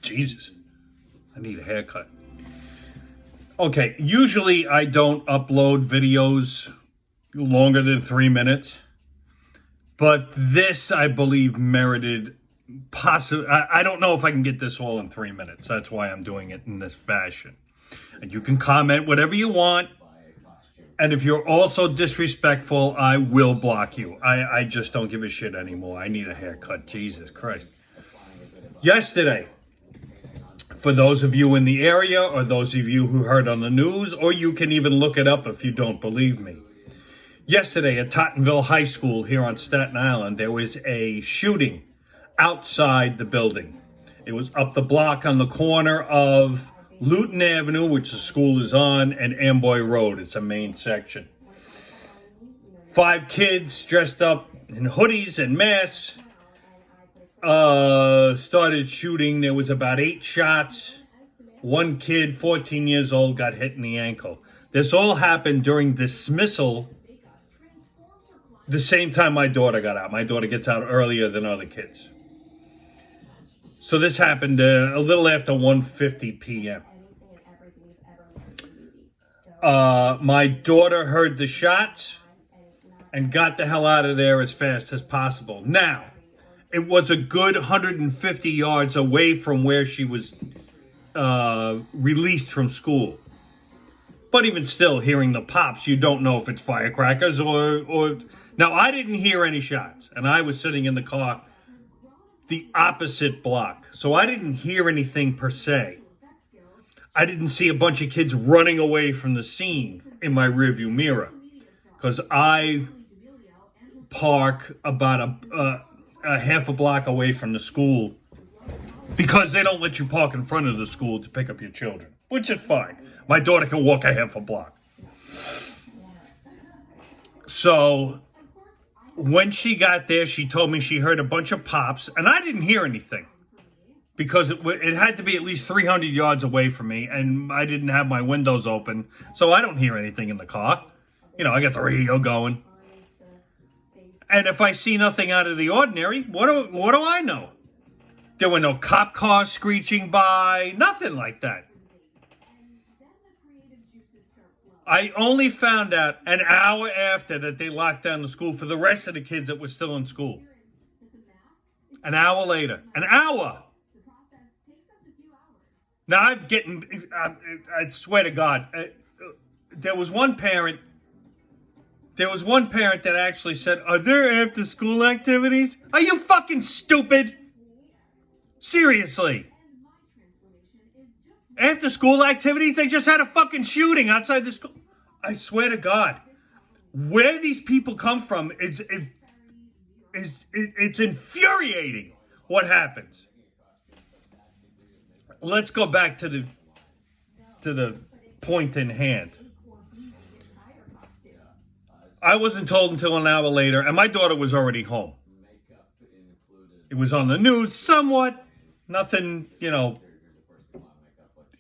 Jesus, I need a haircut. Okay, usually I don't upload videos longer than 3 minutes. But this, I believe, merited possibly. I don't know if I can get this all in 3 minutes. That's why I'm doing it in this fashion. And you can comment whatever you want. And if you're also disrespectful, I will block you. I just don't give a shit anymore. I need a haircut. Jesus Christ. Yesterday, for those of you in the area or those of you who heard on the news, or you can even look it up if you don't believe me. Yesterday at Tottenville High School here on Staten Island, there was a shooting outside the building. It was up the block on the corner of Luton Avenue, which the school is on, and Amboy Road. It's a main section. 5 kids dressed up in hoodies and masks started shooting. There was about 8 shots. 1 kid, 14 years old, got hit in the ankle. This all happened during dismissal the same time my daughter got out. My daughter gets out earlier than other kids. So this happened a little after 1:50 p.m. My daughter heard the shots and got the hell out of there as fast as possible. Now, it was a good 150 yards away from where she was released from school. But even still, hearing the pops, you don't know if it's firecrackers or... Now, I didn't hear any shots, and I was sitting in the car the opposite block. So I didn't hear anything per se. I didn't see a bunch of kids running away from the scene in my rearview mirror, because I park about a half a block away from the school, because they don't let you park in front of the school to pick up your children, which is fine. My daughter can walk a half a block. So when she got there, she told me she heard a bunch of pops, and I didn't hear anything because it had to be at least 300 yards away from me, and I didn't have my windows open, so I don't hear anything in the car. You know, I got the radio going. And if I see nothing out of the ordinary, what do I know? There were no cop cars screeching by, nothing like that. I only found out an hour after that they locked down the school for the rest of the kids that were still in school. An hour later. An hour! Now, I swear to God, there was one parent that actually said, "Are there after school activities?" Are you fucking stupid? Seriously. After school activities, they just had a fucking shooting outside the school. I swear to God, where these people come from, it's infuriating what happens. Let's go back to the point in hand. I wasn't told until an hour later, and my daughter was already home. It was on the news somewhat. Nothing, you know,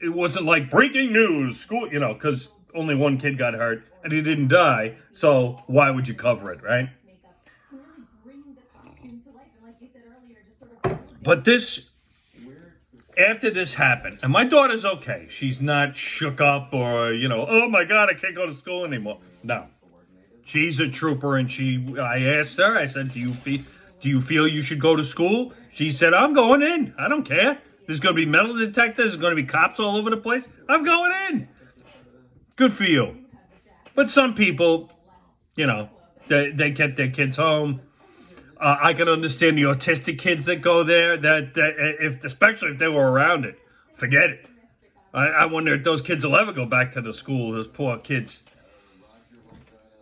it wasn't like breaking news, school, you know, because only 1 kid got hurt and he didn't die. So why would you cover it, right? But after this happened, and my daughter's okay. She's not shook up or, you know, oh my God, I can't go to school anymore. No. She's a trooper, and I asked her, I said, do you feel you should go to school? She said, I'm going in. I don't care. There's going to be metal detectors. There's going to be cops all over the place. I'm going in. Good for you. But some people, you know, they kept their kids home. I can understand the autistic kids that go there, especially if they were around it. Forget it. I wonder if those kids will ever go back to the school, those poor kids.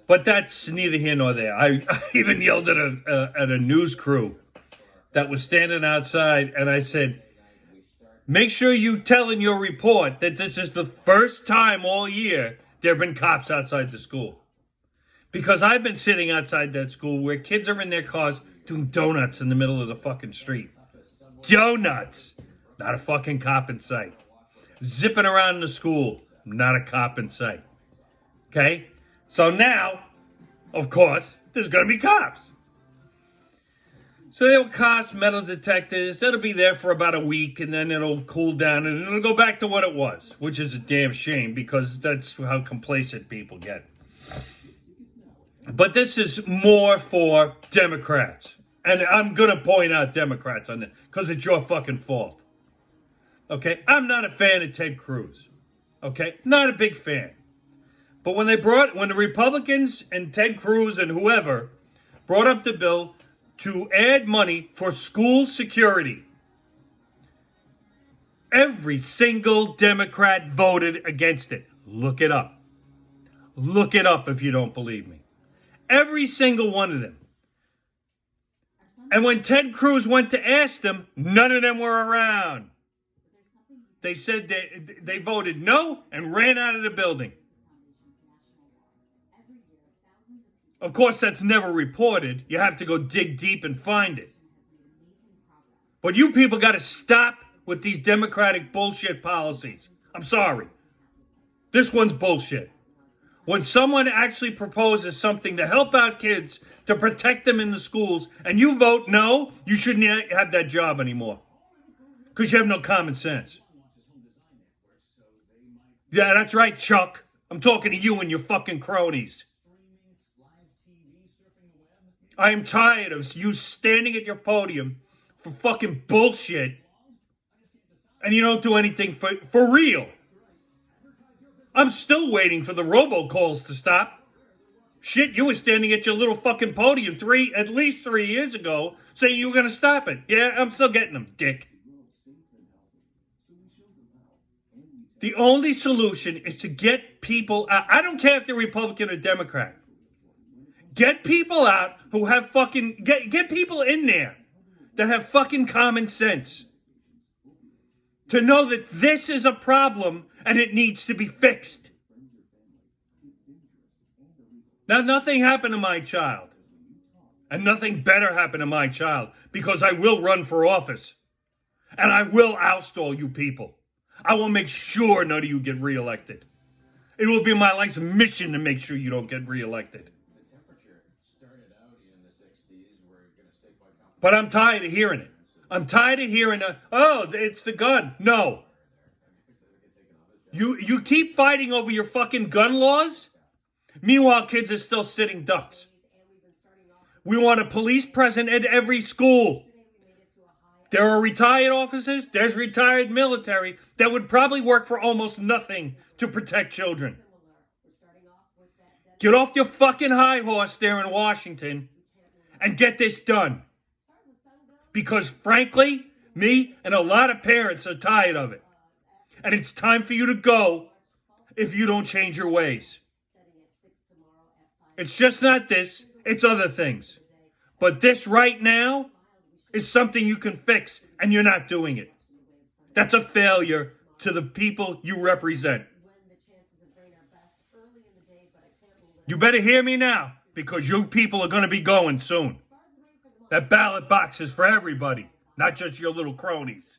But that's neither here nor there. I even yelled at a news crew that was standing outside, and I said, make sure you tell in your report that this is the first time all year there have been cops outside the school. Because I've been sitting outside that school where kids are in their cars doing donuts in the middle of the fucking street. Donuts! Not a fucking cop in sight. Zipping around in the school. Not a cop in sight. Okay? So now, of course, there's going to be cops. So they will cost metal detectors. That'll be there for about a week, and then it'll cool down, and it'll go back to what it was, which is a damn shame because that's how complacent people get. But this is more for Democrats. And I'm going to point out Democrats on it because it's your fucking fault. Okay? I'm not a fan of Ted Cruz. Okay? Not a big fan. But when the Republicans and Ted Cruz and whoever brought up the bill to add money for school security, every single Democrat voted against it. Look it up. Look it up if you don't believe me. Every single one of them. And when Ted Cruz went to ask them, none of them were around. They said they voted no and ran out of the building. Of course, that's never reported. You have to go dig deep and find it. But you people got to stop with these Democratic bullshit policies. I'm sorry. This one's bullshit. When someone actually proposes something to help out kids, to protect them in the schools, and you vote no, you shouldn't have that job anymore. Because you have no common sense. Yeah, that's right, Chuck. I'm talking to you and your fucking cronies. I am tired of you standing at your podium for fucking bullshit, and you don't do anything for real. I'm still waiting for the robocalls to stop. Shit, you were standing at your little fucking podium at least 3 years ago saying you were going to stop it. Yeah, I'm still getting them, dick. The only solution is to get people out. I don't care if they're Republican or Democrat. Get people out who have fucking... Get people in there that have fucking common sense. To know that this is a problem and it needs to be fixed. Now, nothing happened to my child. And nothing better happened to my child. Because I will run for office. And I will oust all you people. I will make sure none of you get reelected. It will be my life's mission to make sure you don't get reelected. But I'm tired of hearing it. I'm tired of hearing, it's the gun. No. You keep fighting over your fucking gun laws. Meanwhile, kids are still sitting ducks. We want a police present at every school. There are retired officers. There's retired military that would probably work for almost nothing to protect children. Get off your fucking high horse there in Washington and get this done. Because frankly, me and a lot of parents are tired of it. And it's time for you to go if you don't change your ways. It's just not this, it's other things. But this right now is something you can fix, and you're not doing it. That's a failure to the people you represent. You better hear me now, because you people are going to be going soon. That ballot box is for everybody, not just your little cronies.